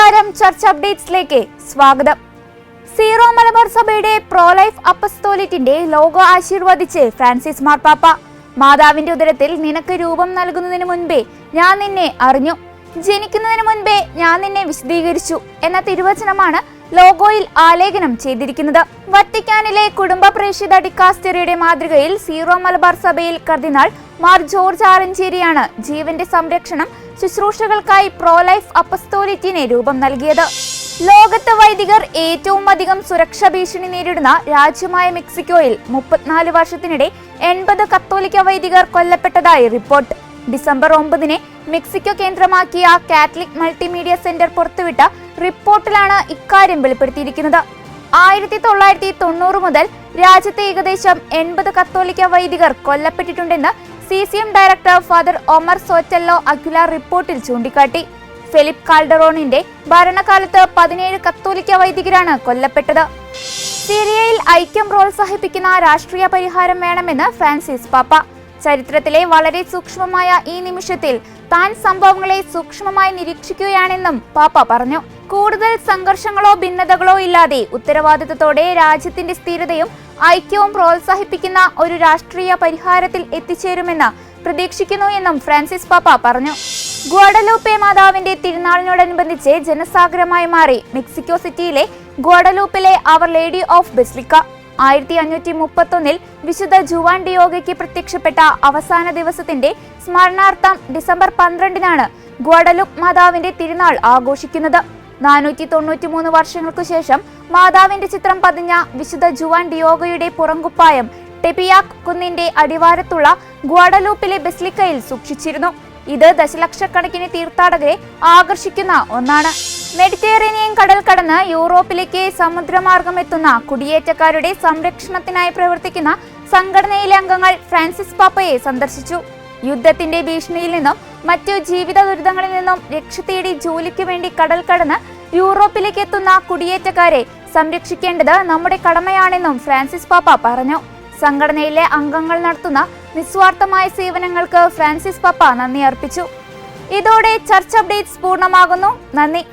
നമസ്കാരം, ചർച്ച് അപ്ഡേറ്റ്സിലേക്ക് സ്വാഗതം. സീറോ മലബാർ സഭയുടെ പ്രോ ലൈഫ് അപ്പസ്തോലിറ്റിന്റെ ലോഗോ ആശീർവദിച്ച് ഫ്രാൻസിസ് മാർപ്പാപ്പ. മാതാവിന്റെ ഉദരത്തിൽ നിനക്ക് രൂപം നൽകുന്നതിന് മുൻപേ ഞാൻ നിന്നെ അറിഞ്ഞു, ജനിക്കുന്നതിന് മുൻപേ ഞാൻ നിന്നെ വിശദീകരിച്ചു എന്ന തിരുവചനമാണ് ലോഗോയിൽ ആലേഖനം ചെയ്തിരിക്കുന്നത്. വത്തിക്കാനിലെ കുടുംബ പ്രേക്ഷിത ഡിക്കാസ്റ്ററിയുടെ മാതൃകയിൽ സീറോ മലബാർ സഭയിൽ കർദിനാൾ മാർ ജോർജ് ആറഞ്ചേരിയാണ് ജീവന്റെ സംരക്ഷണം ശുശ്രൂഷകൾക്കായി പ്രോ ലൈഫ് അപ്പസ്തോലിറ്റിനെ രൂപം നൽകിയത്. ലോകത്ത് വൈദികർ ഏറ്റവും അധികം സുരക്ഷാ ഭീഷണി നേരിടുന്ന രാജ്യമായ മെക്സിക്കോയിൽ 34 വർഷത്തിനിടെ 80 കത്തോലിക്ക വൈദികർ കൊല്ലപ്പെട്ടതായി റിപ്പോർട്ട്. ഡിസംബർ 9 മെക്സിക്കോ കേന്ദ്രമാക്കിയ കാത്തലിക് മൾട്ടിമീഡിയ സെന്റർ പുറത്തുവിട്ട റിപ്പോർട്ടിലാണ് ഇക്കാര്യം വെളിപ്പെടുത്തിയിരിക്കുന്നത്. 1990 മുതൽ രാജ്യത്തെ ഏകദേശം 80 കത്തോലിക്ക വൈദികർ കൊല്ലപ്പെട്ടിട്ടുണ്ടെന്ന് CCM ഡയറക്ടർ ഫാദർ ഒമർ സോറ്റല്ലോ അഗ്യുലാർ റിപ്പോർട്ടിൽ ചൂണ്ടിക്കാട്ടി. ഫെലിപ്പ് കാൽഡറോണിന്റെ ഭരണകാലത്ത് 17 കത്തോലിക്ക വൈദികരാണ് കൊല്ലപ്പെട്ടത്. സിറിയയിൽ ഐക്യം പ്രോത്സാഹിപ്പിക്കുന്ന രാഷ്ട്രീയ പരിഹാരം വേണമെന്ന് ഫ്രാൻസിസ് പാപ്പ. ചരിത്രത്തിലെ വളരെ സൂക്ഷ്മമായ ഈ നിമിഷത്തിൽ താൻ സംഭവങ്ങളെ സൂക്ഷ്മമായി നിരീക്ഷിക്കുകയാണെന്നും പാപ്പ പറഞ്ഞു. കൂടുതൽ സംഘർഷങ്ങളോ ഭിന്നതകളോ ഇല്ലാതെ ഉത്തരവാദിത്തത്തോടെ രാജ്യത്തിന്റെ സ്ഥിരതയും ഐക്യവും പ്രോത്സാഹിപ്പിക്കുന്ന ഒരു രാഷ്ട്രീയ പരിഹാരത്തിൽ എത്തിച്ചേരുമെന്ന് പ്രതീക്ഷിക്കുന്നു എന്നും ഫ്രാൻസിസ് പാപ്പ പറഞ്ഞു. ഗ്വാഡലൂപ്പെ മാതാവിന്റെ തിരുനാളിനോടനുബന്ധിച്ച് ജനസാഗരമായി മാറി മെക്സിക്കോ സിറ്റിയിലെ ഗ്വാഡലൂപ്പിലെ അവർ ലേഡി ഓഫ് ബെസിലിക്ക. 1531 വിശുദ്ധ ജുവാൻ ഡിയോഗയ്ക്ക് പ്രത്യക്ഷപ്പെട്ട അവസാന ദിവസത്തിന്റെ സ്മരണാർത്ഥം ഡിസംബർ 12 ഗ്വാഡലൂപ്പ് മാതാവിന്റെ തിരുനാൾ ആഘോഷിക്കുന്നത്. 493 വർഷങ്ങൾക്കു ശേഷം മാതാവിന്റെ ചിത്രം പതിഞ്ഞ വിശുദ്ധ ജുവാൻ ഡിയോഗയുടെ പുറംകുപ്പായം ടെപിയാക് കുന്നിന്റെ അടിവാരത്തുള്ള ഗ്വാഡലൂപ്പിലെ ബെസിലിക്കയിൽ സൂക്ഷിച്ചിരുന്നു. ഇത് ദശലക്ഷക്കണക്കിന് തീർത്ഥാടകരെ ആകർഷിക്കുന്ന ഒന്നാണ്. മെഡിറ്ററേനിയൻ കടൽ കടന്ന് യൂറോപ്പിലേക്ക് സമുദ്രമാർഗം എത്തുന്ന കുടിയേറ്റക്കാരുടെ സംരക്ഷണത്തിനായി പ്രവർത്തിക്കുന്ന സംഘടനയിലെ അംഗങ്ങൾ ഫ്രാൻസിസ് പാപ്പയെ സന്ദർശിച്ചു. യുദ്ധത്തിന്റെ ഭീഷണിയിൽ നിന്നും മറ്റു ജീവിത ദുരിതങ്ങളിൽ നിന്നും രക്ഷ തേടി ജോലിക്ക് വേണ്ടി കടൽ കടന്ന് യൂറോപ്പിലേക്ക് എത്തുന്ന കുടിയേറ്റക്കാരെ സംരക്ഷിക്കേണ്ടത് നമ്മുടെ കടമയാണെന്നും ഫ്രാൻസിസ് പാപ്പ പറഞ്ഞു. സംഘടനയിലെ അംഗങ്ങൾ നടത്തുന്ന നിസ്വാർത്ഥമായ സേവനങ്ങൾക്ക് ഫ്രാൻസിസ് പാപ്പ നന്ദി അർപ്പിച്ചു. ഇതോടെ ചർച്ച് അപ്ഡേറ്റ്സ് പൂർണ്ണമാകുന്നു. നന്ദി.